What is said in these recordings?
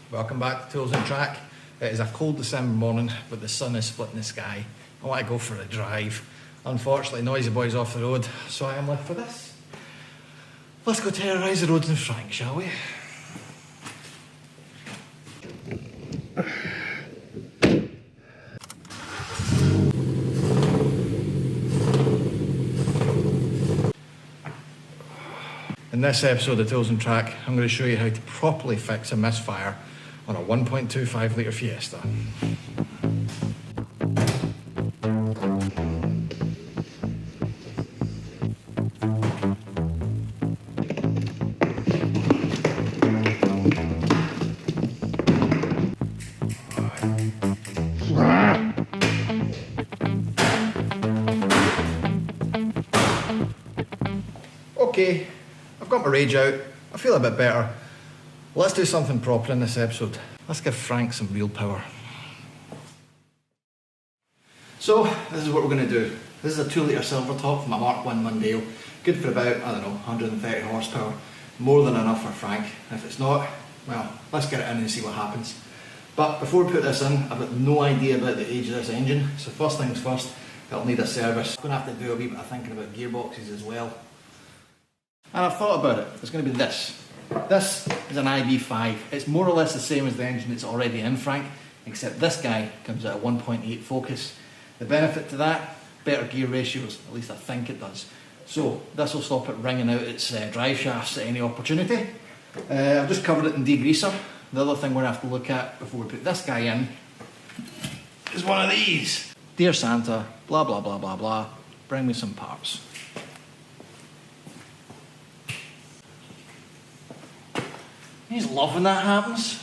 Welcome back to ToolsnTrack. It is a cold December morning, but the sun is splitting the sky. I want to go for a drive. Unfortunately, Noisy Boy's off the road, so I am left for this. Let's go terrorise the roads in Frank, shall we? In this episode of ToolsnTrack, I'm going to show you how to properly fix a misfire on a 1.25 litre Fiesta. Okay, I've got my rage out, I feel a bit better. Let's do something proper in this episode. Let's give Frank some real power. So, this is what we're going to do. This is a 2 litre silver top from a Mark 1 Mondeo. Good for about, 130 horsepower. More than enough for Frank. If it's not, well, let's get it in and see what happens. But before we put this in, I've got no idea about the age of this engine. So first things first, it'll need a service. I'm going to have to do a wee bit of thinking about gearboxes as well. And I've thought about it. It's going to be this. This is an IB5. It's more or less the same as the engine that's already in Frank, except this guy comes at a 1.8 Focus. The benefit to that, better gear ratios, at least I think it does. So this will stop it ringing out its drive shafts at any opportunity. I've just covered it in degreaser. The other thing we're going to have to look at before we put this guy in is one of these. Dear Santa, blah blah blah blah blah, bring me some parts. He's loving that happens.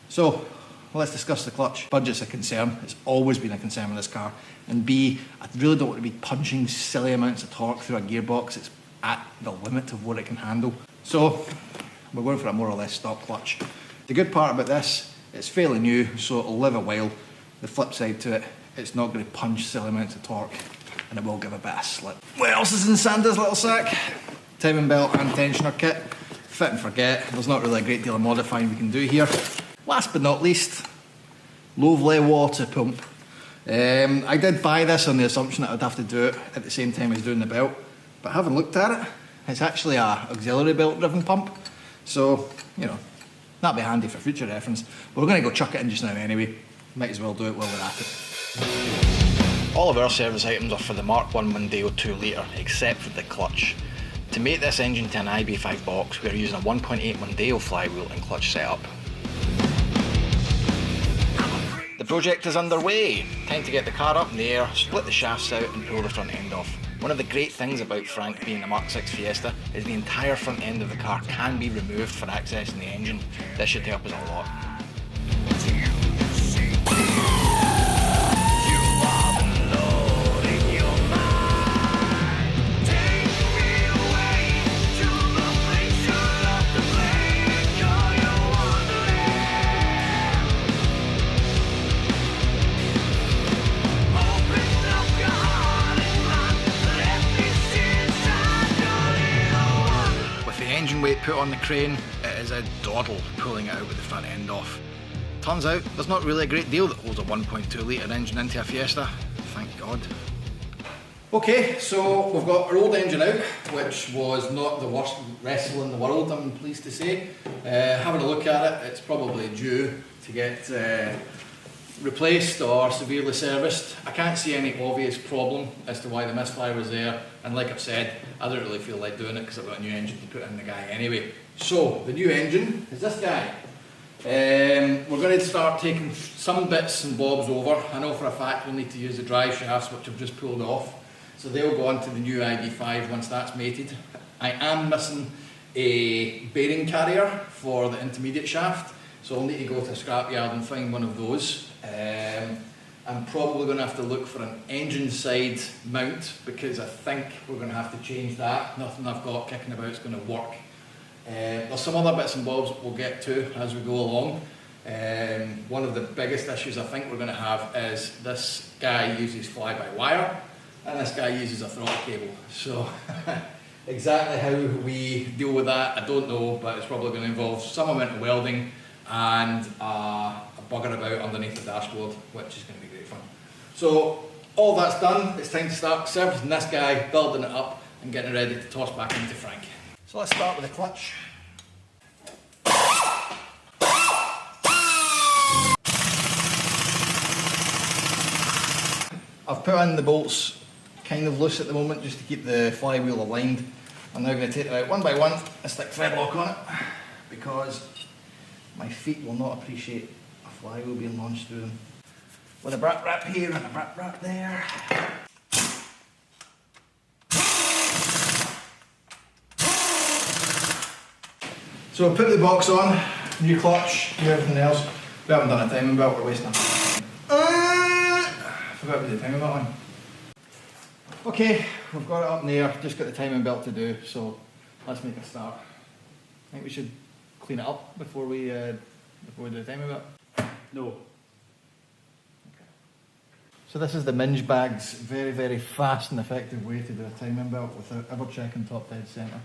So, let's discuss the clutch. Budget's a concern. It's always been a concern with this car. And B, I really don't want to be punching silly amounts of torque through a gearbox. It's at the limit of what it can handle. So, we're going for a more or less stock clutch. The good part about this, it's fairly new, so it'll live a while. The flip side to it, it's not going to punch silly amounts of torque, and it will give a bit of slip. What else is in Santa's little sack? Timing belt and tensioner kit. Fit and forget, there's not really a great deal of modifying we can do here. Last but not least, Lovely water pump. I did buy this on the assumption that I'd have to do it at the same time as doing the belt, but having looked at it, it's actually a auxiliary belt driven pump, so, you know, that'll be handy for future reference. But we're going to go chuck it in just now anyway, might as well do it while we're at it. All of our service items are for the Mark 1 Mondeo 2 litre, except for the clutch. To make this engine to an IB5 box, we are using a 1.8 Mondeo flywheel and clutch setup. The project is underway. Time to get the car up in the air, split the shafts out and pull the front end off. One of the great things about Frank being a Mark 6 Fiesta is the entire front end of the car can be removed for accessing the engine. This should help us a lot. Weight put on the crane, it is a doddle pulling it out with the front end off. Turns out there's not really a great deal that holds a 1.2 litre engine into a Fiesta, thank God. Okay, so we've got our old engine out, which was not the worst wrestle in the world, I'm pleased to say. Having a look at it, it's probably due to get replaced or severely serviced. I can't see any obvious problem as to why the misfire was there, and like I've said, I don't really feel like doing it because I've got a new engine to put in the guy anyway. So, the new engine is this guy. We're going to start taking some bits and bobs over. I know for a fact we'll need to use the drive shafts, which I've just pulled off, so they'll go onto the new IB5 once that's mated. I am missing a bearing carrier for the intermediate shaft, so I'll need to go to a scrapyard and find one of those. I'm probably going to have to look for an engine side mount because I think we're going to have to change that. Nothing I've got kicking about is going to work. There's some other bits and bobs we'll get to as we go along. One of the biggest issues I think we're going to have is this guy uses fly-by-wire and this guy uses a throttle cable. So Exactly how we deal with that, I don't know, but it's probably going to involve some amount of welding and a bugger about underneath the dashboard, which is going to be great fun. So all that's done, it's time to start servicing this guy, building it up and getting ready to toss back into Frank. So let's start with the clutch. I've put in the bolts kind of loose at the moment just to keep the flywheel aligned. I'm now going to take it out one by one and stick thread lock on it because my feet will not appreciate a flywheel being launched through them. With a brat wrap here and a brat wrap there. So I've put the box on, new clutch, new everything else. We haven't done a timing belt, we're wasting time. Forgot about the timing belt on. Okay, we've got it up in the air, just got the timing belt to do, so let's make a start. I think we should clean it up before we do the timing belt. No. Okay. So this is the Minge Bag's very, very fast and effective way to do a timing belt without ever checking top dead centre.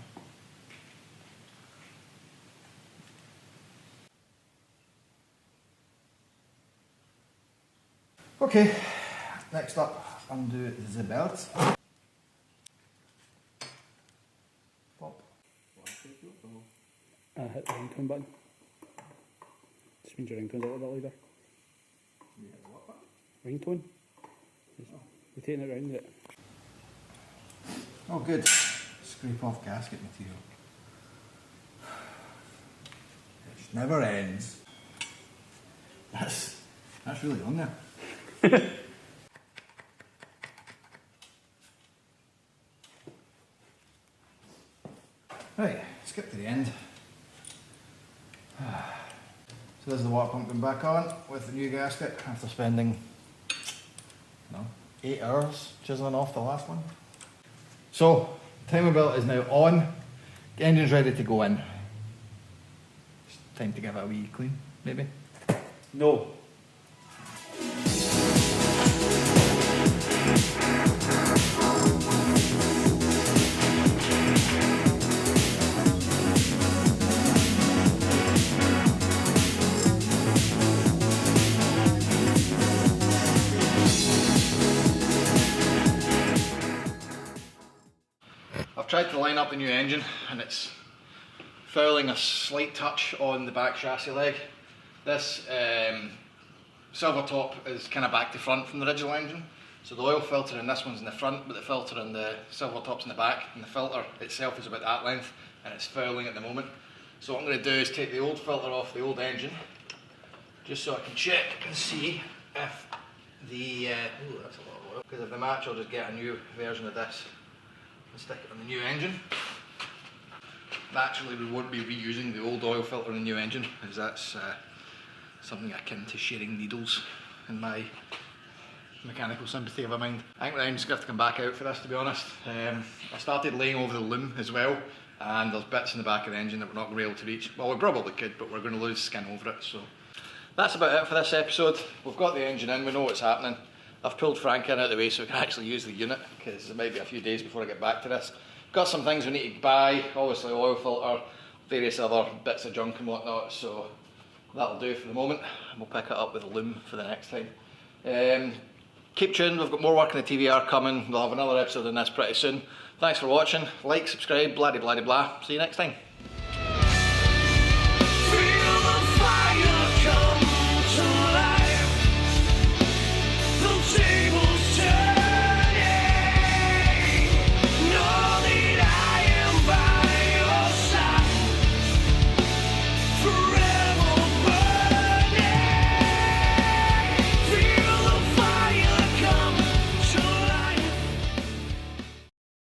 Okay, next up, undo the belt. Pop. Hit the ringtone button. Just means your ringtone's a little bit later. Ringtone? We're taking it round with it. Oh good, scrape off gasket material. It never ends. That's really on there. Right, skip to the end. So this is the water pump going back on with the new gasket after spending 8 hours chiseling off the last one. So, timing belt is now on, the engine's ready to go in. It's time to give it a wee clean, maybe? No. I've tried to line up the new engine and it's fouling a slight touch on the back chassis leg. This silver top is kind of back to front from the original engine. So the oil filter in this one's in the front, but the filter in the silver top's in the back, and the filter itself is about that length and it's fouling at the moment. So what I'm going to do is take the old filter off the old engine just so I can check and see if the, ooh, that's a lot of oil, because if they match I'll just get a new version of this and stick it on the new engine. Naturally we won't be reusing the old oil filter in the new engine, as that's something akin to sharing needles in my mechanical sympathy of a mind. I think the engine's going to have to come back out for this, to be honest. I started laying over the loom as well, and there's bits in the back of the engine that we're not going to be able to reach. Well, we probably could, but we're going to lose skin over it. So that's about it for this episode. We've got the engine in, we know what's happening. I've pulled Frank in out of the way so we can actually use the unit, because it might be a few days before I get back to this. Got some things we need to buy, obviously oil filter, various other bits of junk and whatnot, so that'll do for the moment. We'll pick it up with a loom for the next time. Keep tuned, we've got more work in the TVR coming. We'll have another episode on this pretty soon. Thanks for watching, like, subscribe, blah de blah de blah. See you next time.